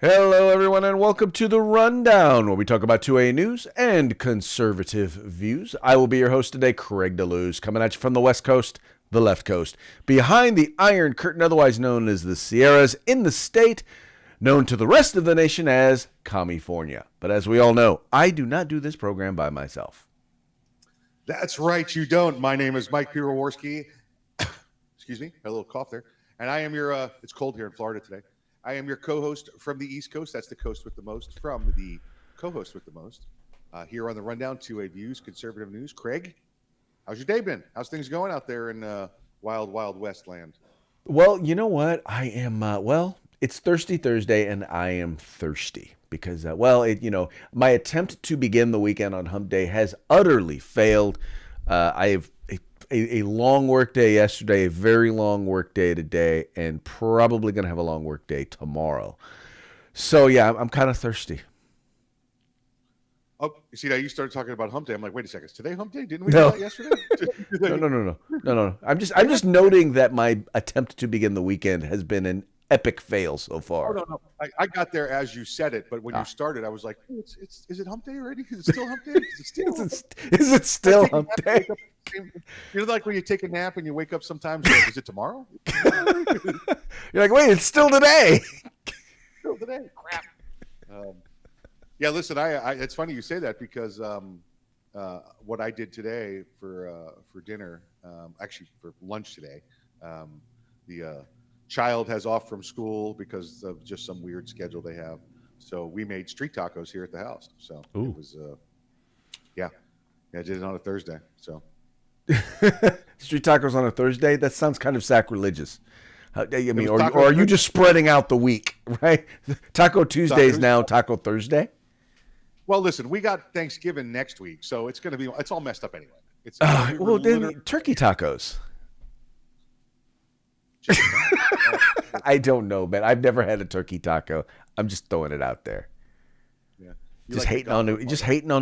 Hello, everyone, and welcome to The Rundown, where we talk about 2A news and conservative views. I will be your host today, Craig DeLuz, coming at you from the West Coast, the left coast, behind the Iron Curtain, otherwise known as the Sierras, in the state, known to the rest of the nation as California. But as we all know, I do not do this program by myself. That's right, you don't. My name is Mike Piroworski. Excuse me, had a little cough there. And I am your, it's cold here in Florida today. I am your co-host from the East Coast. That's the coast with the most, from the co-host with the most. Here on the Rundown, 2A Views, conservative news. Craig, how's your day been? How's things going out there in wild, wild West land? Well, you know what? I am, it's Thirsty Thursday, and I am thirsty because, my attempt to begin the weekend on Hump Day has utterly failed. I have a long work day yesterday, a very long work day today, and probably going to have a long work day tomorrow. So, yeah, I'm kind of thirsty. Oh, you see, now you started talking about Hump Day. I'm like, wait a second, is today Hump Day? Didn't we do that yesterday? No. I'm just noting that my attempt to begin the weekend has been an epic fail so far. Oh, no. I got there as you said it, but when you started, I was like, is it Hump Day already? Is it still Hump Day? Is it still Hump Day? You know, like when you take a nap and you wake up sometimes, you're like, is it tomorrow? You're like, wait, it's still today. Still today. Crap. Yeah, listen, I it's funny you say that because what I did today for dinner, actually for lunch today, the child has off from school because of just some weird schedule they have. So we made street tacos here at the house. So It was, I did it on a Thursday. So street tacos on a Thursday? That sounds kind of sacrilegious. Or are you just spreading out the week, right? Taco Tuesdays now, Taco Thursday. Well, listen, we got Thanksgiving next week, so it's all messed up anyway. Then turkey tacos. I don't know, man. I've never had a turkey taco. I'm just throwing it out there. Yeah, just hating on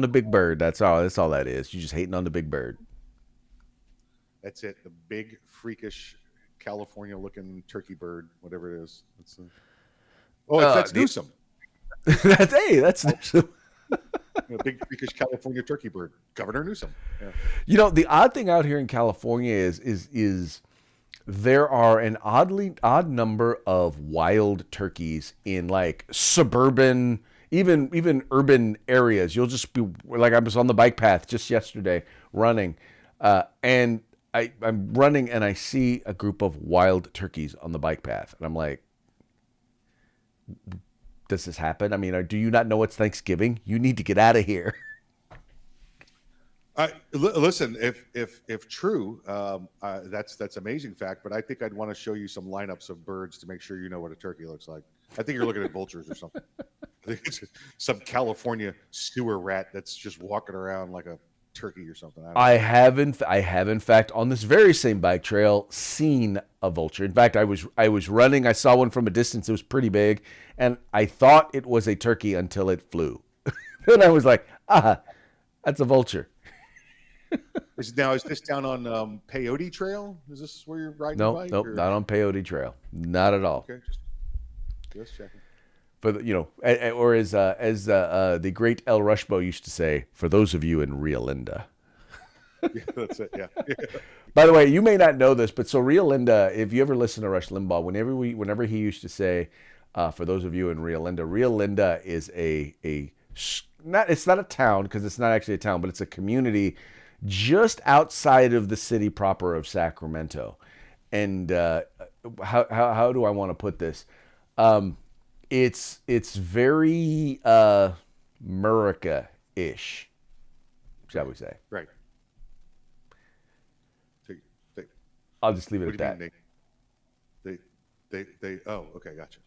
the big bird. That's all that is. You're just hating on the big bird. That's it. The big, freakish, California-looking turkey bird, whatever it is. That's Newsom. That's Newsom. Big, freakish California turkey bird, Governor Newsom. Yeah. You know, the odd thing out here in California is there are an odd number of wild turkeys in like suburban, even urban areas. You'll just be like, I was on the bike path just yesterday running, and I'm running and I see a group of wild turkeys on the bike path, and I'm like, does this happen? I mean, do you not know it's Thanksgiving? You need to get out of here. Listen, if true, that's amazing fact. But I think I'd want to show you some lineups of birds to make sure you know what a turkey looks like. I think you're looking at vultures or something. I think it's some California sewer rat that's just walking around like a turkey or something. I have in fact on this very same bike trail seen a vulture. In fact, I was running. I saw one from a distance. It was pretty big, and I thought it was a turkey until it flew. Then I was like, that's a vulture. Is this down on Peyote Trail? Is this where you're riding your bike? Nope, not on Peyote Trail. Not at all. Okay, just checking. Or as the great El Rushbo used to say, for those of you in Rio Linda. Yeah, that's it. Yeah. By the way, you may not know this, but so Rio Linda, if you ever listen to Rush Limbaugh, whenever he used to say, for those of you in Rio Linda is it's not a town because it's not actually a town, but it's a community just outside of the city proper of Sacramento. And how do I want to put this? It's very Murica-ish, shall we say? Right. I'll just leave it at that. They. Oh, okay, gotcha.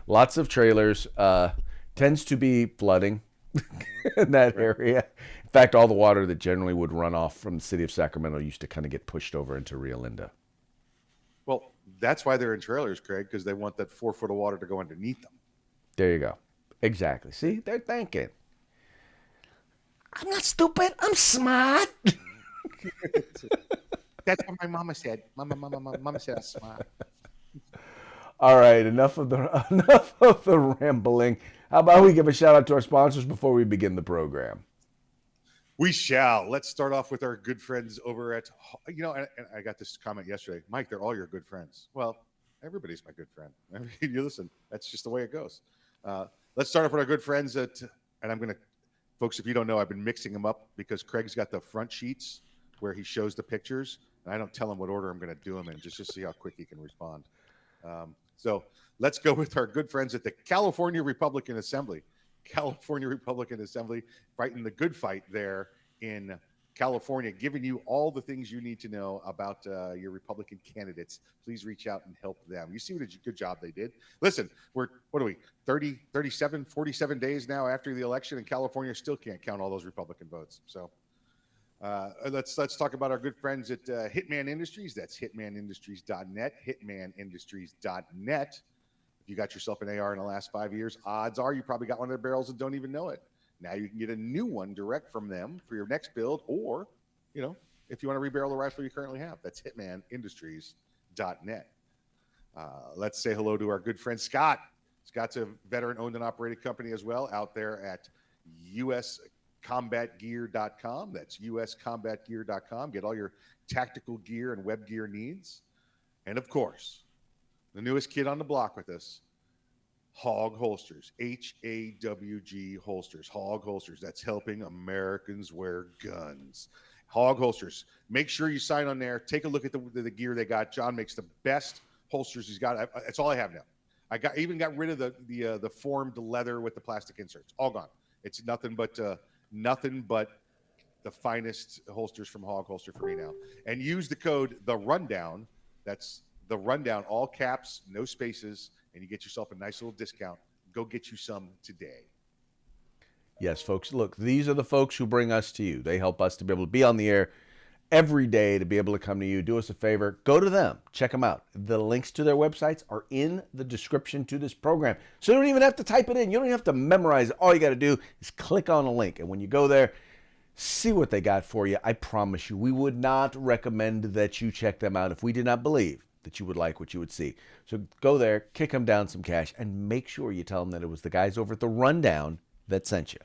Lots of trailers. Tends to be flooding in that area. In fact, all the water that generally would run off from the city of Sacramento used to kind of get pushed over into Rio Linda. Well, that's why they're in trailers, Craig, because they want that 4 foot of water to go underneath them. There you go. Exactly. See, they're thinking. I'm not stupid. I'm smart. That's what my mama said. Mama said I'm smart. All right, enough of the enough of the rambling. How about we give a shout out to our sponsors before we begin the program? We shall. Let's start off with our good friends over at, and I got this comment yesterday. Mike, they're all your good friends. Well, everybody's my good friend. I mean, you listen, that's just the way it goes. Let's start off with our good friends and I'm going to, folks, if you don't know, I've been mixing them up because Craig's got the front sheets where he shows the pictures, and I don't tell him what order I'm going to do them in, just to see how quick he can respond. So let's go with our good friends at the California Republican Assembly. California Republican Assembly, fighting the good fight there in California, giving you all the things you need to know about your Republican candidates. Please reach out and help them. You see what a good job they did. Listen, what are we, 30, 37, 47 days now after the election, and California still can't count all those Republican votes. So let's talk about our good friends at Hitman Industries. That's hitmanindustries.net, hitmanindustries.net. If you got yourself an AR in the last 5 years, odds are you probably got one of their barrels and don't even know it. Now you can get a new one direct from them for your next build, or, if you want to rebarrel the rifle you currently have. That's hitmanindustries.net. Let's say hello to our good friend Scott. Scott's a veteran-owned and operated company as well, out there at uscombatgear.com. That's uscombatgear.com. Get all your tactical gear and web gear needs. And of course, the newest kid on the block with us, Hog Holsters, HAWG Holsters, Hog Holsters. That's helping Americans wear guns. Hog Holsters. Make sure you sign on there. Take a look at the gear they got. John makes the best holsters he's got. That's all I have now. I even got rid of the formed leather with the plastic inserts. All gone. It's nothing but the finest holsters from Hog Holster for me now. And use the code The Rundown. That's The Rundown, all caps, no spaces, and you get yourself a nice little discount. Go get you some today. Yes, folks. Look, these are the folks who bring us to you. They help us to be able to be on the air every day, to be able to come to you. Do us a favor. Go to them. Check them out. The links to their websites are in the description to this program. So you don't even have to type it in. You don't even have to memorize it. All you got to do is click on a link. And when you go there, see what they got for you. I promise you, we would not recommend that you check them out if we did not believe that you would like what you would see. So go there, kick them down some cash, and make sure you tell them that it was the guys over at The Rundown that sent you.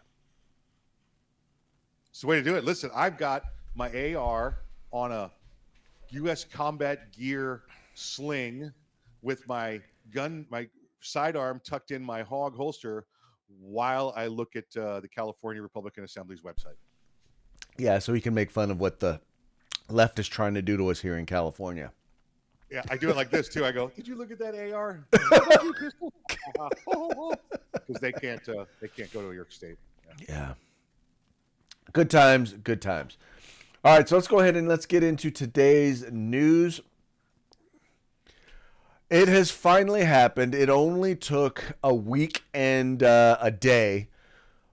It's the way to do it. Listen, I've got my AR on a U.S. Combat Gear sling with my gun, my sidearm tucked in my Hog holster while I look at the California Republican Assembly's website. Yeah, so he can make fun of what the left is trying to do to us here in California. Yeah, I do it like this too. I go, "Did you look at that AR?" Because they can't go to New York State. Yeah. Good times, good times. All right, so let's go ahead and let's get into today's news. It has finally happened. It only took a week and a day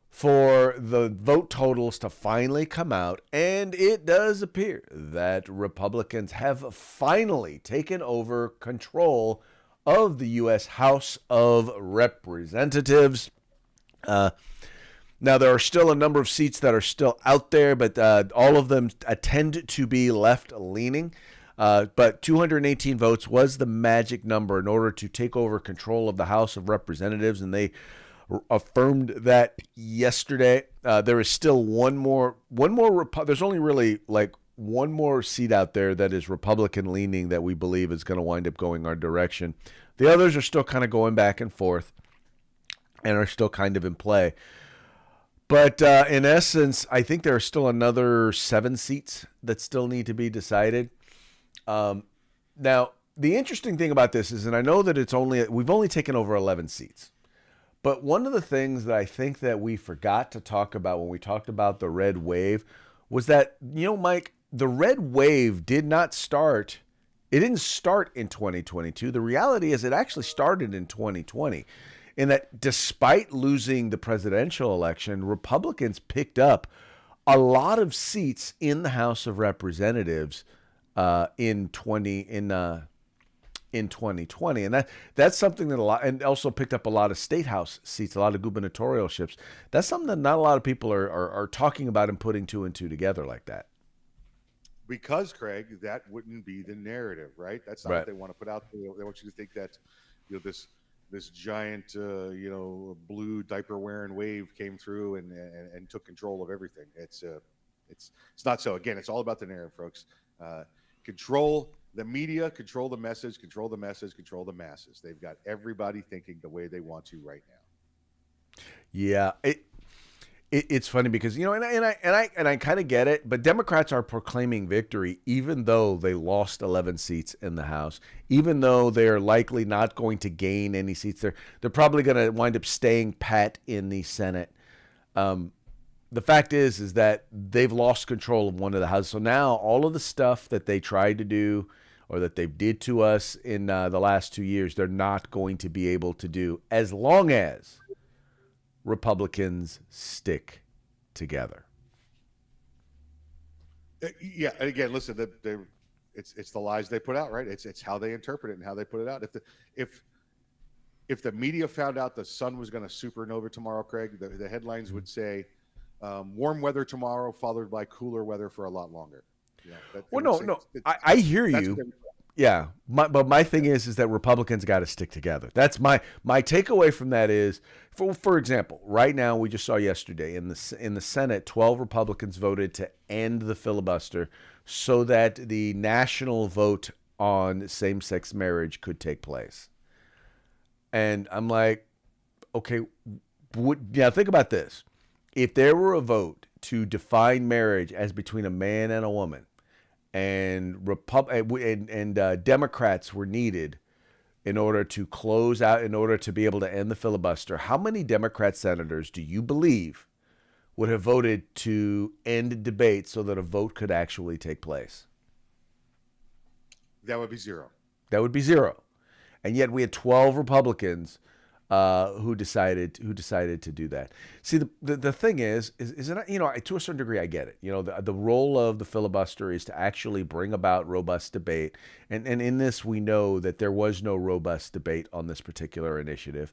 for the vote totals to finally come out, and it does appear that Republicans have finally taken over control of the U.S. House of Representatives. Now, there are still a number of seats that are still out there, but all of them tend to be left-leaning. But 218 votes was the magic number in order to take over control of the House of Representatives, and they affirmed that yesterday. There is still one more. There's only really like one more seat out there that is Republican leaning that we believe is going to wind up going our direction. The others are still kind of going back and forth and are still kind of in play. But in essence, I think there are still another 7 seats that still need to be decided. Now, the interesting thing about this is, and I know that we've only taken over 11 seats. But one of the things that I think that we forgot to talk about when we talked about the red wave was that, Mike, the red wave didn't start in 2022. The reality is it actually started in 2020. In that despite losing the presidential election, Republicans picked up a lot of seats in the House of Representatives in 2020, and that's something that and also picked up a lot of state house seats, a lot of gubernatorialships. That's something that not a lot of people are talking about and putting 2 and 2 together like that. Because, Craig, that wouldn't be the narrative, right? That's not what they want to put out there. They want you to think that this giant blue diaper wearing wave came through and took control of everything. It's not so. Again, it's all about the narrative, folks. Control the media, control the message, control the message, control the masses. They've got everybody thinking the way they want to right now. Yeah, it's funny because and I kind of get it, but Democrats are proclaiming victory even though they lost 11 seats in the House, even though they are likely not going to gain any seats. They're probably going to wind up staying pat in the Senate. The fact is that they've lost control of one of the houses. So now all of the stuff that they tried to do or that they did to us in the last 2 years, they're not going to be able to do as long as Republicans stick together. Yeah, and again, listen, it's the lies they put out, right? It's how they interpret it and how they put it out. If the media found out the sun was going to supernova tomorrow, Craig, the headlines would say warm weather tomorrow followed by cooler weather for a lot longer. I hear you. Yeah, but my thing is that Republicans got to stick together. That's my takeaway from that is, for example, right now we just saw yesterday in the Senate, 12 Republicans voted to end the filibuster so that the national vote on same-sex marriage could take place. And I'm like, okay, think about this. If there were a vote to define marriage as between a man and a woman, and Democrats were needed in order to close out, in order to be able to end the filibuster, how many Democrat senators do you believe would have voted to end debate so that a vote could actually take place? That would be zero. That would be zero. And yet we had 12 Republicans who decided to do that. See, the thing is it, to a certain degree, I get it. The role of the filibuster is to actually bring about robust debate. And in this, we know that there was no robust debate on this particular initiative.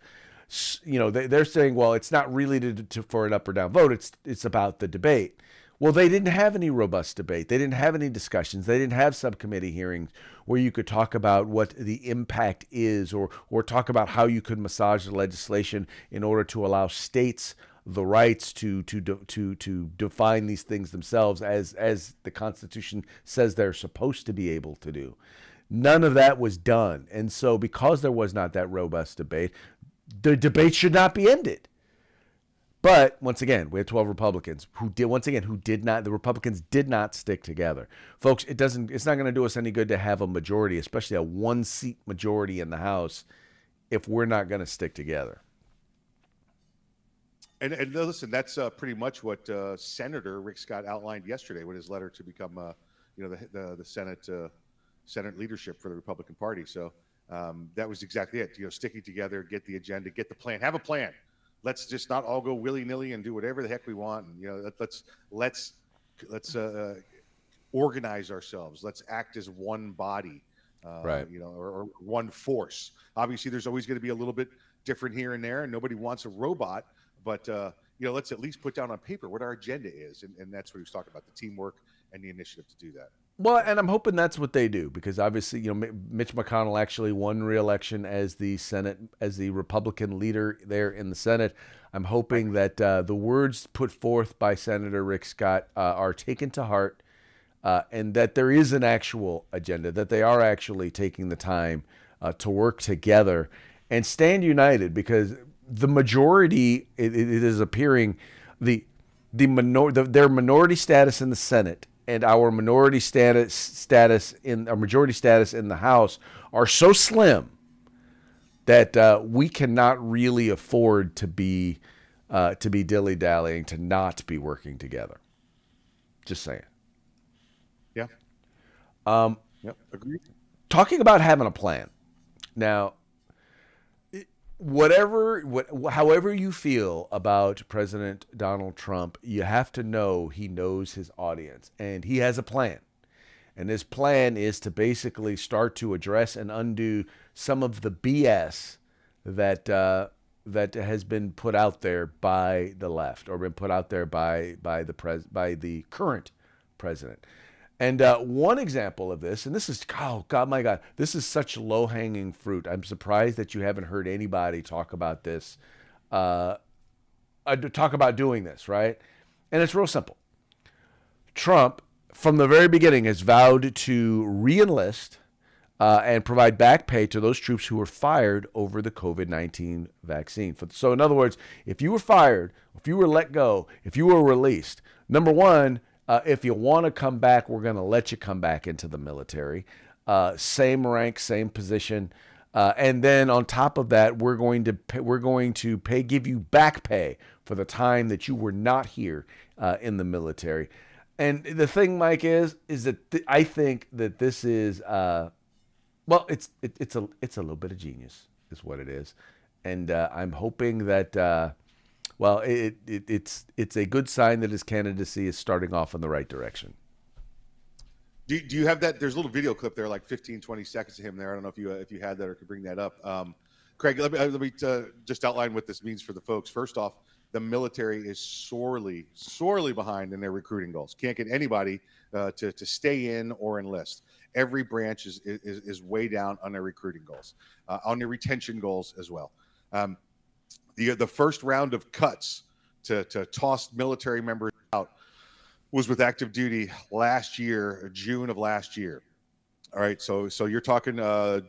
They're saying, well, it's not really for an up or down vote. It's about the debate. Well, they didn't have any robust debate. They didn't have any discussions. They didn't have subcommittee hearings where you could talk about what the impact is or talk about how you could massage the legislation in order to allow states the rights to define these things themselves as the Constitution says they're supposed to be able to do. None of that was done. And so because there was not that robust debate, the debate should not be ended. But once again, we had 12 Republicans the Republicans did not stick together. Folks, it's not going to do us any good to have a majority, especially a 1-seat majority in the House, if we're not going to stick together. And listen, that's pretty much what Senator Rick Scott outlined yesterday with his letter to become, the Senate leadership for the Republican Party. So that was exactly it. Sticking together, get the agenda, get the plan, have a plan. Let's just not all go willy-nilly and do whatever the heck we want. And, let's organize ourselves. Let's act as one body, right? Or one force. Obviously, there's always going to be a little bit different here and there, and nobody wants a robot. But let's at least put down on paper what our agenda is, and that's what he was talking about: the teamwork and the initiative to do that. Well, and I'm hoping that's what they do, because obviously, Mitch McConnell actually won re-election as the Republican leader there in the Senate. I'm hoping that the words put forth by Senator Rick Scott are taken to heart, and that there is an actual agenda, that they are actually taking the time to work together and stand united, because the majority, it is appearing, their minority status in the Senate and our majority status in the House are so slim that we cannot really afford to be dilly-dallying, to not be working together. Just saying. Yeah. Yep. Agreed. Talking about having a plan. Now, however you feel about President Donald Trump, you have to know he knows his audience, and he has a plan. And his plan is to basically start to address and undo some of the BS that has been put out there by the left, or been put out there by the current president. And one example of this, and this is, oh God, my God, this is such low-hanging fruit. I'm surprised that you haven't heard anybody talk about this, talk about doing this, right? And it's real simple. Trump, from the very beginning, has vowed to re-enlist and provide back pay to those troops who were fired over the COVID-19 vaccine. So, in other words, if you were fired, if you were let go, if you were released, number one, if you want to come back, we're going to let you come back into the military. Same rank, same position. And then on top of that, we're going to give you back pay for the time that you were not here in the military. And the thing, Mike, is that I think that this is well, it's a little bit of genius, is what it is, and I'm hoping that well, it's a good sign that his candidacy is starting off in the right direction. Do you have that? There's a little video clip there, like 15, 20 seconds of him there. I don't know if you had that or could bring that up. Craig, let me just outline what this means for the folks. First off, the military is sorely behind in their recruiting goals. Can't get anybody to stay in or enlist. Every branch is way down on their recruiting goals, on their retention goals as well. The first round of cuts to toss military members out was with active duty last year, June of last year. All right, so you're talking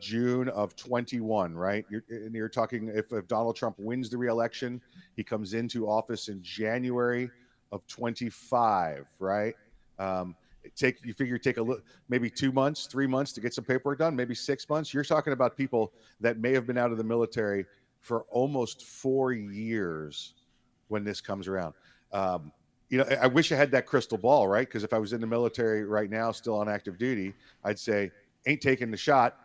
June of 21, right? You're talking if Donald Trump wins the re-election, he comes into office in January of 25, right? You figure take a look, maybe 2 months, 3 months to get some paperwork done, maybe 6 months. You're talking about people that may have been out of the military for almost 4 years when this comes around. I wish I had that crystal ball, right? Because if I was in the military right now, still on active duty, I'd say, ain't taking the shot,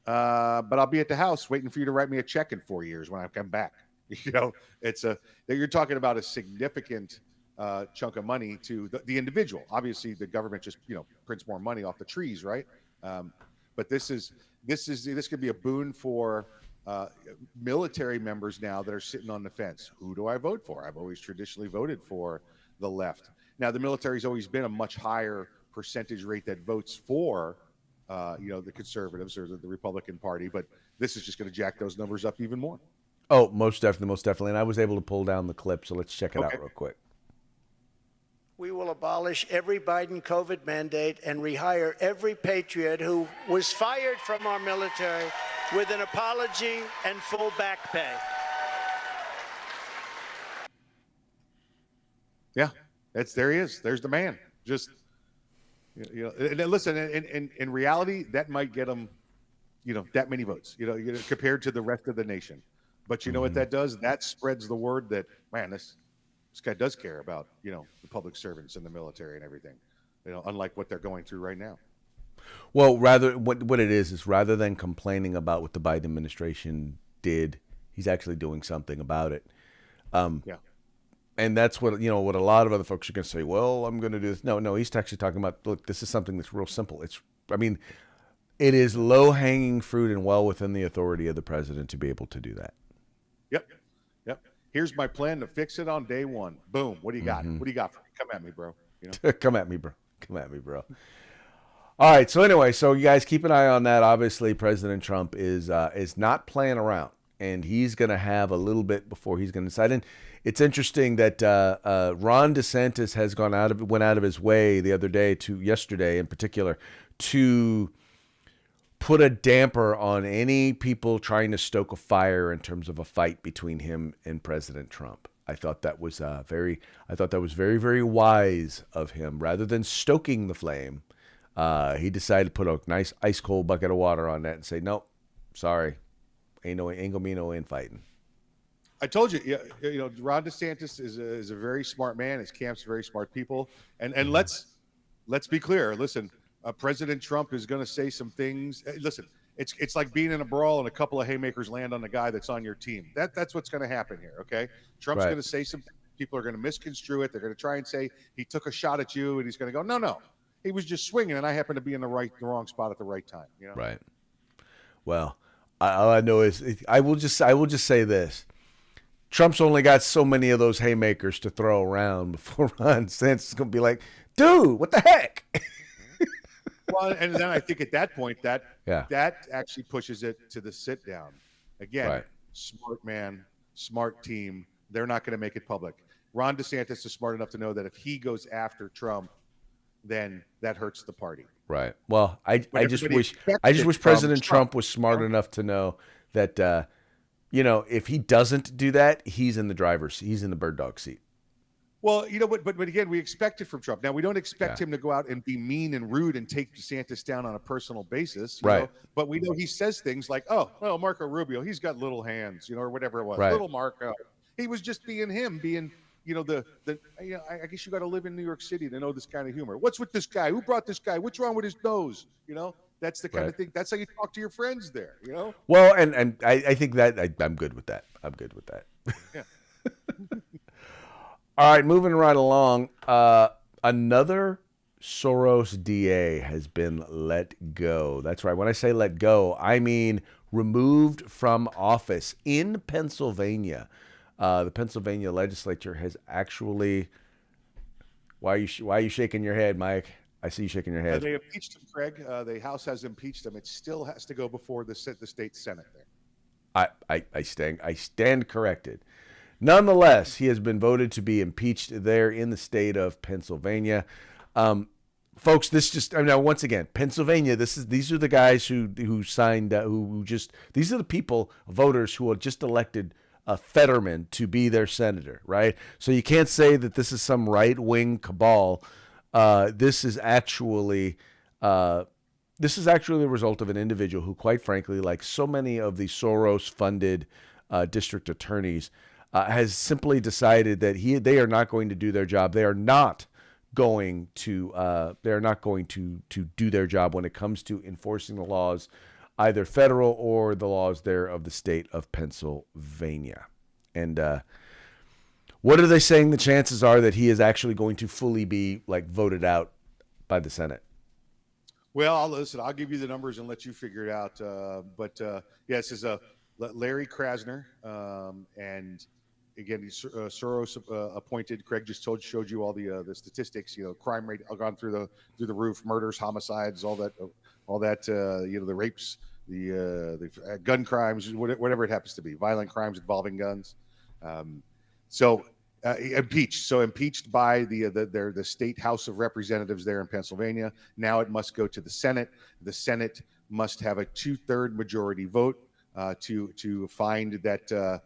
but I'll be at the house waiting for you to write me a check in 4 years when I come back. You're talking about a significant chunk of money to the individual. Obviously, the government just prints more money off the trees, right? But this could be a boon for military members now that are sitting on the fence. Who do I vote for? I've always traditionally voted for the left. Now, the military's always been a much higher percentage rate that votes for, the conservatives or the Republican Party, but this is just going to jack those numbers up even more. Oh, most definitely. And I was able to pull down the clip, so let's check it out real quick. We will abolish every Biden COVID mandate and rehire every patriot who was fired from our military with an apology and full back pay. Yeah, there he is. There's the man. Just, and listen, in reality, that might get him, that many votes, compared to the rest of the nation. But you know what that does? That spreads the word that, man, this guy does care about, the public servants and the military and everything, unlike what they're going through right now. Well, what it is rather than complaining about what the Biden administration did, he's actually doing something about it. Yeah. And that's what a lot of other folks are going to say. Well, I'm going to do this. No, he's actually talking about, look, this is something that's real simple. It is low hanging fruit and well within the authority of the president to be able to do that. Yep. Here's my plan to fix it on day one. Boom. What do you got? What do you got for me? Come at me, bro. Come at me, bro. All right. So anyway, you guys keep an eye on that. Obviously, President Trump is not playing around, and he's going to have a little bit before he's going to decide. And it's interesting that Ron DeSantis has went out of his way the other day, yesterday in particular, to put a damper on any people trying to stoke a fire in terms of a fight between him and President Trump. I thought that was very, very wise of him. Rather than stoking the flame, he decided to put a nice ice cold bucket of water on that and say, nope, sorry, ain't gonna be no infighting. I told you, Ron DeSantis is a very smart man. His camp's very smart people, and let's be clear. Listen, President Trump is going to say some things. Listen, it's like being in a brawl and a couple of haymakers land on the guy that's on your team. That's what's going to happen here. Okay, Trump's going to say some. People are going to misconstrue it. They're going to try and say he took a shot at you, and he's going to go, no, he was just swinging, and I happened to be in the wrong spot at the right time. Right. Well, all I know is I will just say this. Trump's only got so many of those haymakers to throw around before Ron DeSantis is going to be like, dude, what the heck? Well, and then I think at that point Yeah. that actually pushes it to the sit down. Again, Right. smart man, smart team. They're not going to make it public. Ron DeSantis is smart enough to know that if he goes after Trump, then that hurts the party. Right. Well, But I just everybody wish expected from President Trump was smart you know? enough to know that if he doesn't do that, he's in the bird dog seat. Well, but again, we expect it from Trump. Now we don't expect Yeah. him to go out and be mean and rude and take DeSantis down on a personal basis, Right. But we know he says things like, "Oh, well, Marco Rubio, he's got little hands," or whatever it was. Right. Little Marco. He was just being him, being I guess you got to live in New York City to know this kind of humor. What's with this guy? Who brought this guy? What's wrong with his nose? That's the kind Right. of thing. That's how you talk to your friends there. Well, and I think that I'm good with that. I'm good with that. Yeah. All right, moving right along. Another Soros DA has been let go. That's right. When I say let go, I mean removed from office in Pennsylvania. The Pennsylvania legislature has actually. Why are you shaking your head, Mike? I see you shaking your head. They impeached him, Craig. The House has impeached him. It still has to go before the state Senate there. I stand corrected. Nonetheless, he has been voted to be impeached there in the state of Pennsylvania. Folks, now once again, Pennsylvania. These are the guys who signed these are the people, voters who are just elected Fetterman to be their senator, right? So you can't say that this is some right-wing cabal. This is actually the result of an individual who, quite frankly, like so many of the Soros-funded district attorneys, has simply decided that they are not going to do their job. They are not going to do their job when it comes to enforcing the laws, either federal or the laws there of the state of Pennsylvania. And what are they saying the chances are that he is actually going to fully be voted out by the Senate? Well, I'll give you the numbers and let you figure it out. This is Larry Krasner, and again, he's Soros appointed. Craig just showed you all the statistics. Crime rate gone through the roof, murders, homicides, all that. The rapes, the gun crimes, whatever it happens to be, violent crimes involving guns. Impeached by the state House of Representatives there in Pennsylvania. Now it must go to the Senate. The Senate must have a 2/3 majority vote to find that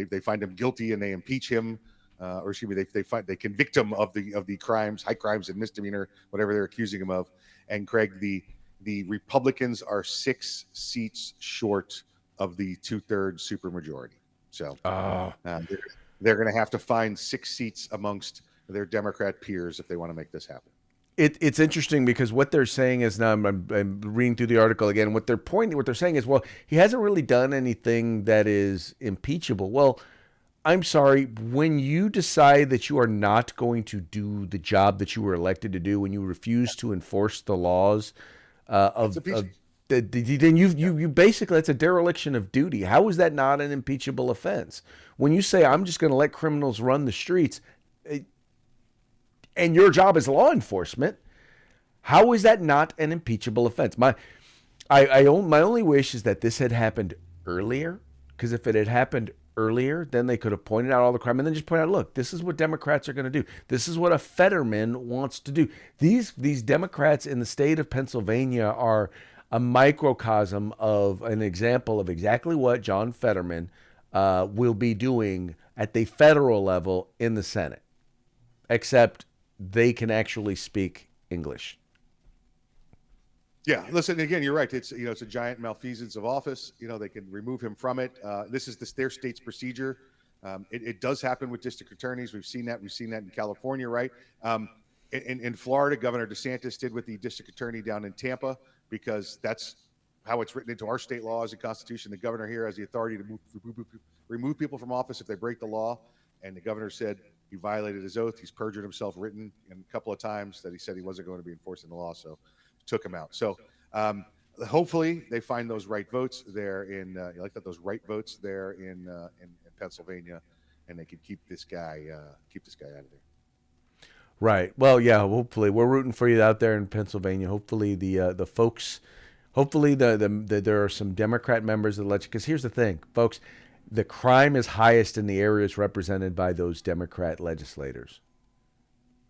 they find him guilty and they impeach him, or excuse me, they convict him of the crimes, high crimes and misdemeanor, whatever they're accusing him of. And Craig, the Republicans are 6 seats short of the 2/3 supermajority. So they're going to have to find 6 seats amongst their Democrat peers if they want to make this happen. It's interesting because what they're saying is, now I'm reading through the article again. What they're saying is, well, he hasn't really done anything that is impeachable. Well, I'm sorry. When you decide that you are not going to do the job that you were elected to do, when you refuse to enforce the laws then you basically, that's a dereliction of duty. How is that not an impeachable offense? When you say, I'm just going to let criminals run the streets, and your job is law enforcement, how is that not an impeachable offense? My only wish is that this had happened earlier, because if it had happened earlier, then they could have pointed out all the crime and then just point out, look, this is what Democrats are going to do. This is what a Fetterman wants to do. These Democrats in the state of Pennsylvania are a microcosm of an example of exactly what John Fetterman will be doing at the federal level in the Senate, except they can actually speak English. Yeah, listen, again, you're right. It's a giant malfeasance of office. They can remove him from it. This is their state's procedure. It does happen with district attorneys. We've seen that. We've seen that in California, right? In Florida, Governor DeSantis did with the district attorney down in Tampa, because that's how it's written into our state laws and Constitution. The governor here has the authority to remove people from office if they break the law. And the governor said he violated his oath. He's perjured himself, written in a couple of times that he said he wasn't going to be enforcing the law. So took him out. So hopefully they find those right votes there those right votes there in Pennsylvania, and they can keep this guy out of there. Right. Well, yeah. Hopefully, we're rooting for you out there in Pennsylvania. Hopefully, the folks, hopefully there are some Democrat members of the legislature. Because here's the thing, folks, the crime is highest in the areas represented by those Democrat legislators.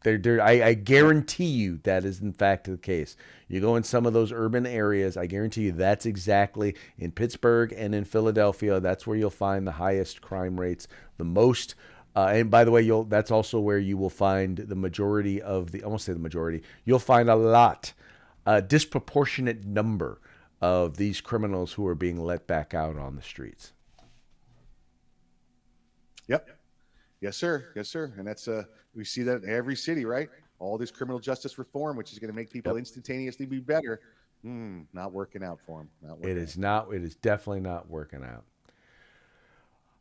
I guarantee you that is in fact the case. You go in some of those urban areas, I guarantee you that's exactly in Pittsburgh and in Philadelphia. That's where you'll find the highest crime rates, the most. And by the way, that's also where you will find the majority of the. I won't say the majority. You'll find a disproportionate number of these criminals who are being let back out on the streets. Yep. Yes, sir. Yes, sir. And that's we see that in every city, right? All this criminal justice reform, which is going to make people instantaneously be better, not working out for them. It is not. It is definitely not working out.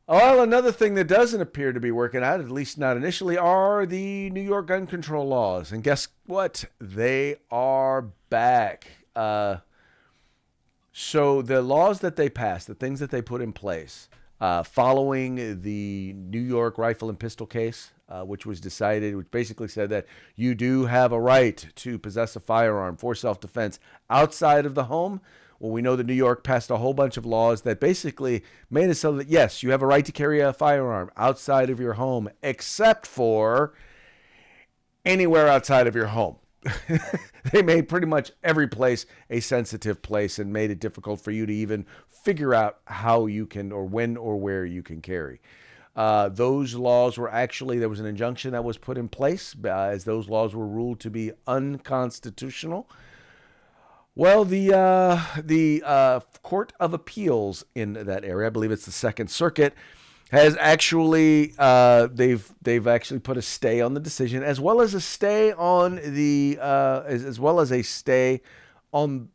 Well, another thing that doesn't appear to be working out, at least not initially, are the New York gun control laws. And guess what? They are back. So the laws that they passed, the things that they put in place, following the New York rifle and pistol case, which was decided, which basically said that you do have a right to possess a firearm for self-defense outside of the home. Well, we know that New York passed a whole bunch of laws that basically made it so that, yes, you have a right to carry a firearm outside of your home, except for anywhere outside of your home. They made pretty much every place a sensitive place and made it difficult for you to even figure out how you can, or when or where you can carry. Those laws were actually, there was an injunction that was put in place as those laws were ruled to be unconstitutional. Well, the Court of Appeals in that area, I believe it's the Second Circuit, has actually they've actually put a stay on the decision, as well as a stay on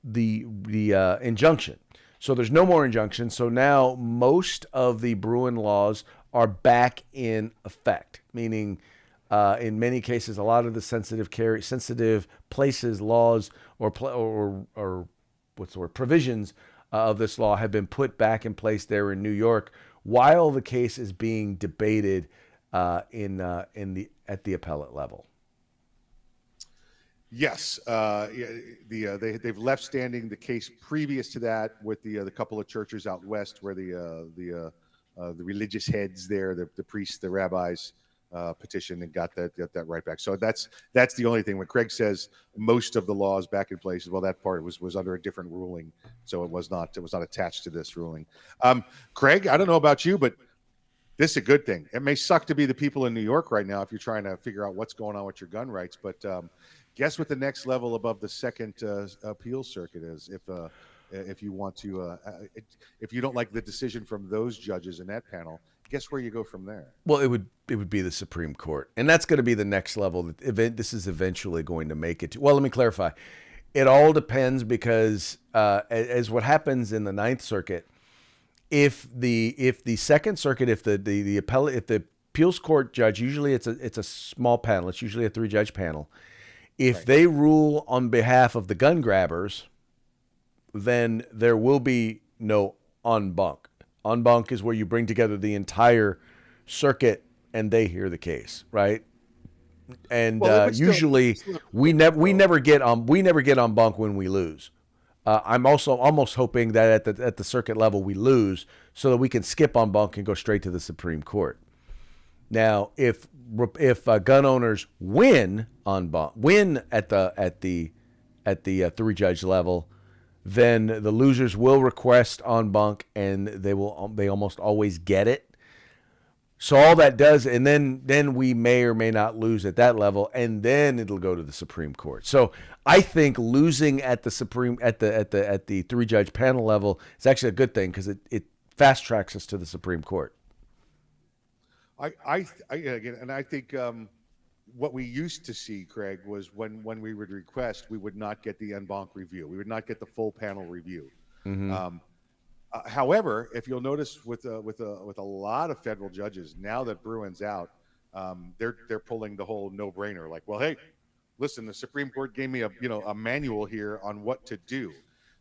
the injunction. So there's no more injunction. So now most of the Bruin laws are back in effect, meaning in many cases, a lot of the sensitive places laws or what's the word, provisions of this law have been put back in place there in New York, while the case is being debated at the appellate level. Yes, they've left standing the case previous to that with the couple of churches out west where the religious heads there, the priests, the rabbis, petitioned and got that right back. So that's the only thing. When Craig says most of the laws back in place, well, that part was under a different ruling, so it was not attached to this ruling. Craig, I don't know about you, but this is a good thing. It may suck to be the people in New York right now if you're trying to figure out what's going on with your gun rights, but guess what the next level above the Second Appeal Circuit is, if you want to, if you don't like the decision from those judges in that panel, guess where you go from there? Well, it would be the Supreme Court, and that's going to be the next level. This is eventually going to make it to. Well, let me clarify. It all depends because as what happens in the Ninth Circuit, if the Second Circuit, if the appeals court judge, usually it's a small panel. It's usually a 3-judge panel. If they rule on behalf of the gun grabbers, then there will be no en banc. En banc is where you bring together the entire circuit and they hear the case, right? And usually we never get en banc when we lose. I'm also almost hoping that at the circuit level we lose so that we can skip en banc and go straight to the Supreme Court. Now, if gun owners win en banc, win at the 3-judge level, then the losers will request en banc, and they almost always get it. So all that does, and then we may or may not lose at that level, and then it'll go to the Supreme Court. So I think losing at the 3-judge panel level is actually a good thing because it fast tracks us to the Supreme Court. I think what we used to see, Craig, was when we would request, we would not get the en banc review. We would not get the full panel review. Mm-hmm. However, if you'll notice with a lot of federal judges, now that Bruin's out, they're pulling the whole no-brainer. Like, well, hey, listen, the Supreme Court gave me a manual here on what to do.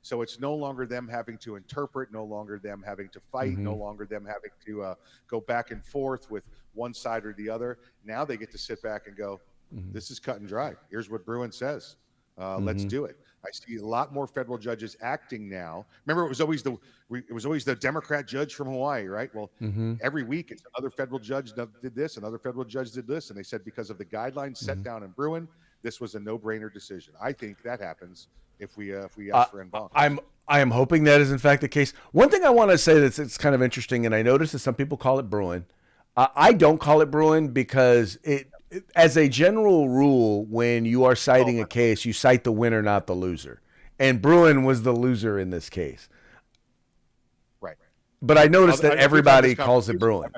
So it's no longer them having to interpret, no longer them having to fight, mm-hmm. no longer them having to go back and forth with one side or the other. Now they get to sit back and go, This is cut and dry. Here's what Bruin says. Let's do it. I see a lot more federal judges acting now. Remember, it was always the Democrat judge from Hawaii, right? Well, every week it's another federal judge did this, another federal judge did this, and they said because of the guidelines set down in Bruin, this was a no-brainer decision. I think that happens if we ask for en banc. I am hoping that is in fact the case. One thing I want to say that's it's kind of interesting, and I noticed that some people call it Bruin. I don't call it Bruin because as a general rule, when you are citing a case, you cite the winner, not the loser. And Bruin was the loser in this case. Right. But I noticed that everybody calls it Bruin.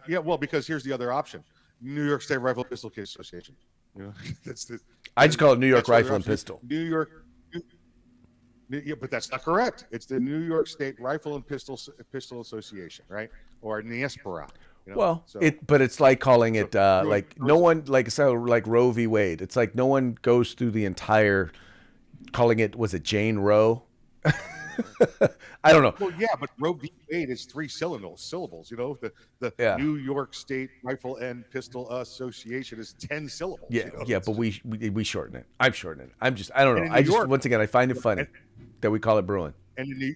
Yeah, well, because here's the other option: New York State Rifle Pistol Case Association. You know, I just call it New York Rifle and Pistol. New York. Yeah, but that's not correct. It's the New York State Rifle and Pistol Association, right? Or NISPRA. You know? Well, but it's like calling it like no one like Roe v. Wade. It's like no one goes through the entire calling it. Was it Jane Roe? I don't know. Well, yeah, but Roe v. Wade is 3 syllables. You know, the New York State Rifle and Pistol Association is 10 syllables. Yeah, you know? yeah, but we shorten it. I'm shortening it. I don't know. Once again, I find it funny that we call it Bruin. And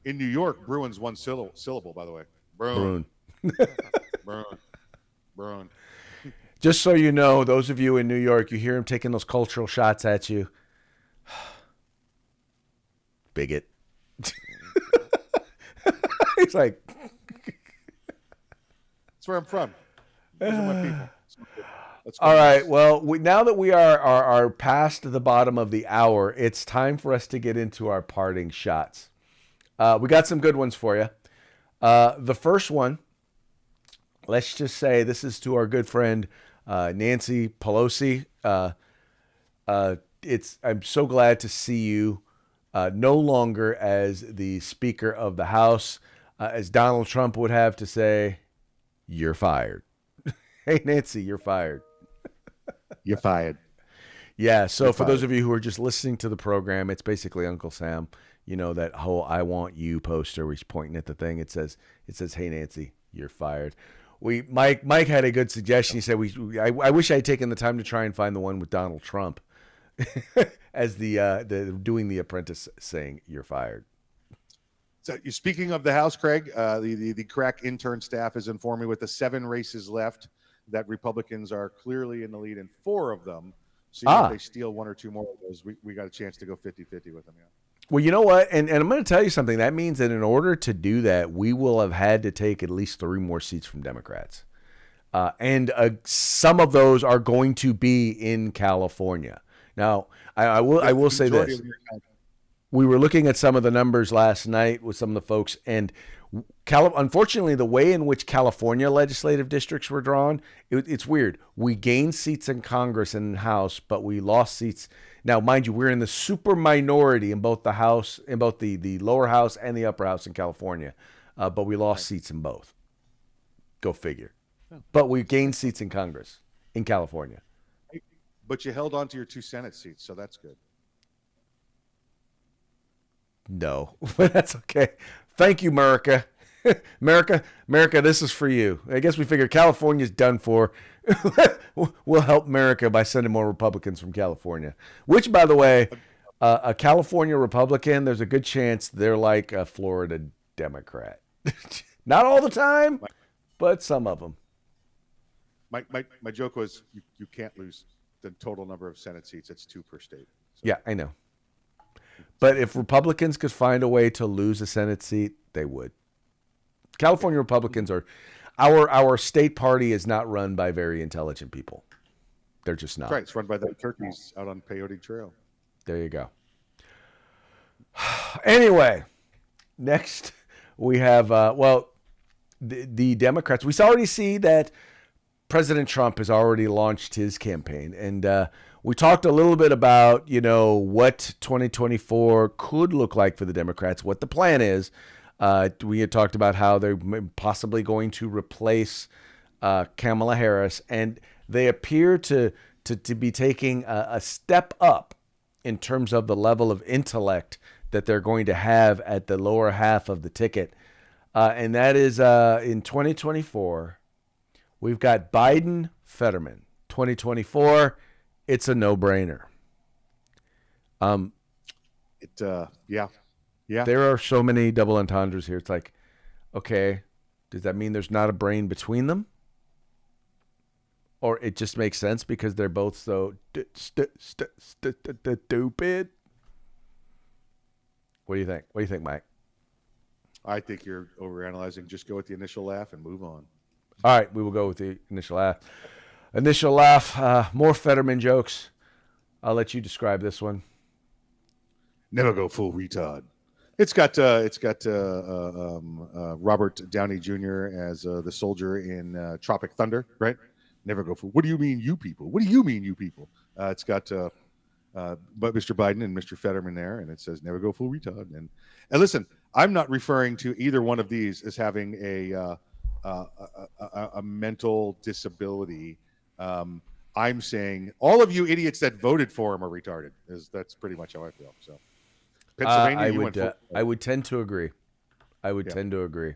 in New York, Bruin's 1 syllable, by the way. Bruin. Bruin. Just so you know, those of you in New York, you hear him taking those cultural shots at you. Bigot. He's like, that's where I'm from. Those are my people. All right. Well, now that we are past the bottom of the hour, it's time for us to get into our parting shots. We got some good ones for you. The first one, let's just say this is to our good friend Nancy Pelosi. I'm so glad to see you no longer as the Speaker of the House. As Donald Trump would have to say, you're fired. Hey, Nancy, you're fired. You're fired. Yeah, so for those of you who are just listening to the program, it's basically Uncle Sam. You know, that whole I want you poster where he's pointing at the thing. It says, hey, Nancy, you're fired. Mike had a good suggestion. He said, I wish I had taken the time to try and find the one with Donald Trump as the doing The Apprentice saying, you're fired. So speaking of the House, Craig, the crack intern staff has informed me with the 7 races left that Republicans are clearly in the lead in 4 of them. So if they steal 1 or 2 more of those, we got a chance to go 50-50 with them. Yeah. Well, you know what? And I'm going to tell you something. That means that in order to do that, we will have had to take at least 3 more seats from Democrats. And some of those are going to be in California. Now, I will say this. We were looking at some of the numbers last night with some of the folks, and unfortunately, the way in which California legislative districts were drawn, it's weird. We gained seats in Congress and in House, but we lost seats. Now, mind you, we're in the super minority in both the House, in both the lower house and the upper house in California, but we lost seats in both. Go figure. But we gained seats in Congress in California. But you held on to your 2 Senate seats, so that's good. No, but that's okay. Thank you, America. America, this is for you. I guess we figured California's done for. We'll help America by sending more Republicans from California. Which, by the way, a California Republican, there's a good chance they're like a Florida Democrat. Not all the time, but some of them. My joke was you can't lose the total number of Senate seats. It's 2 per state. So. Yeah, I know. But if Republicans could find a way to lose a Senate seat, they would. California Republicans are, our state party is not run by very intelligent people. They're just not. That's right. It's run by the turkeys out on Peyote Trail. There you go. Anyway, next we have, the Democrats. We already see that President Trump has already launched his campaign, and we talked a little bit about, what 2024 could look like for the Democrats, what the plan is. We had talked about how they're possibly going to replace Kamala Harris, and they appear to be taking a step up in terms of the level of intellect that they're going to have at the lower half of the ticket. And that is in 2024, We've got Biden, Fetterman. 2024, it's a no-brainer. Yeah. There are so many double entendres here. It's like, okay, does that mean there's not a brain between them? Or it just makes sense because they're both so stupid? What do you think? What do you think, Mike? I think you're overanalyzing. Just go with the initial laugh and move on. All right, we will go with the initial laugh. Initial laugh, more Fetterman jokes. I'll let you describe this one. Never go full retard. It's got Robert Downey Jr. as the soldier in Tropic Thunder, right? Never go full. What do you mean, you people? What do you mean, you people? It's got Mr. Biden and Mr. Fetterman there, and it says never go full retard. And listen, I'm not referring to either one of these as having a mental disability. I'm saying all of you idiots that voted for him are retarded. That's pretty much how I feel. So, Pennsylvania, I would tend to agree. Tend to agree.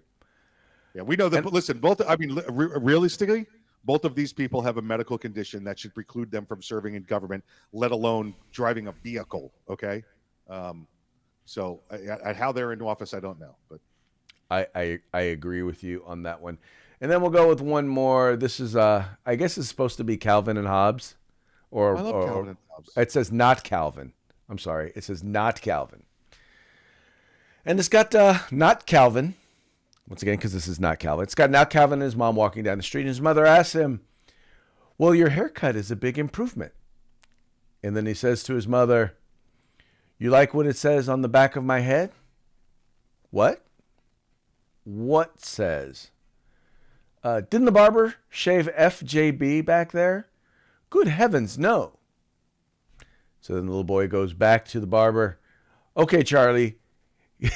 Yeah, we know that. But listen, both. I mean, realistically, both of these people have a medical condition that should preclude them from serving in government, let alone driving a vehicle. Okay, so how they're in office, I don't know, but I agree with you on that one. And then we'll go with one more. This is I guess it's supposed to be Calvin and Hobbes, I love Calvin and Hobbes. It says not Calvin. I'm sorry, it says not Calvin. And it's got not Calvin. Once again, because this is not Calvin. It's got not Calvin and his mom walking down the street. And his mother asks him, well, your haircut is a big improvement. And then he says to his mother, you like what it says on the back of my head? What? What says? Didn't the barber shave FJB back there? Good heavens, no. So then the little boy goes back to the barber. Okay, Charlie,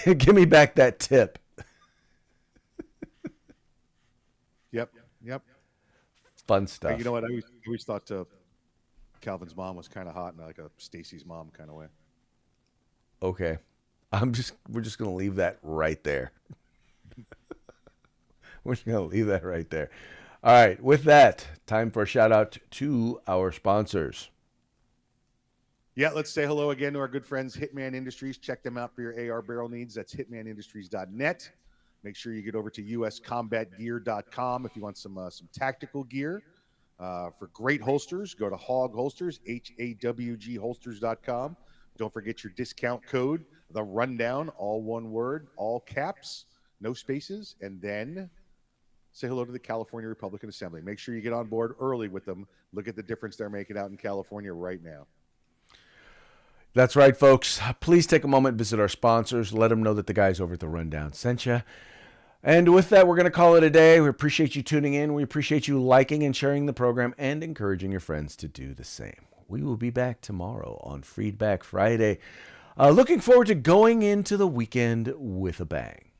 give me back that tip. Yep. Fun stuff. You know what? I always thought Calvin's mom was kind of hot in like a Stacy's mom kind of way. Okay. We're just going to leave that right there. We're just going to leave that right there. All right. With that, time for a shout out to our sponsors. Yeah, let's say hello again to our good friends, Hitman Industries. Check them out for your AR barrel needs. That's hitmanindustries.net. Make sure you get over to uscombatgear.com if you want some tactical gear. For great holsters, go to Hawg Holsters, HAWG holsters.com. Don't forget your discount code, The Rundown, all one word, all caps, no spaces, and then say hello to the California Republican Assembly. Make sure you get on board early with them. Look at the difference they're making out in California right now. That's right, folks. Please take a moment, visit our sponsors, let them know that the guys over at The Rundown sent you. And with that, we're going to call it a day. We appreciate you tuning in. We appreciate you liking and sharing the program and encouraging your friends to do the same. We will be back tomorrow on Feedback Friday. Looking forward to going into the weekend with a bang.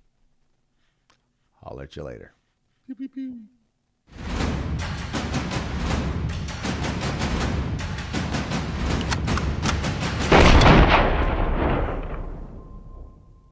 I'll let you later. Pew, pew, pew.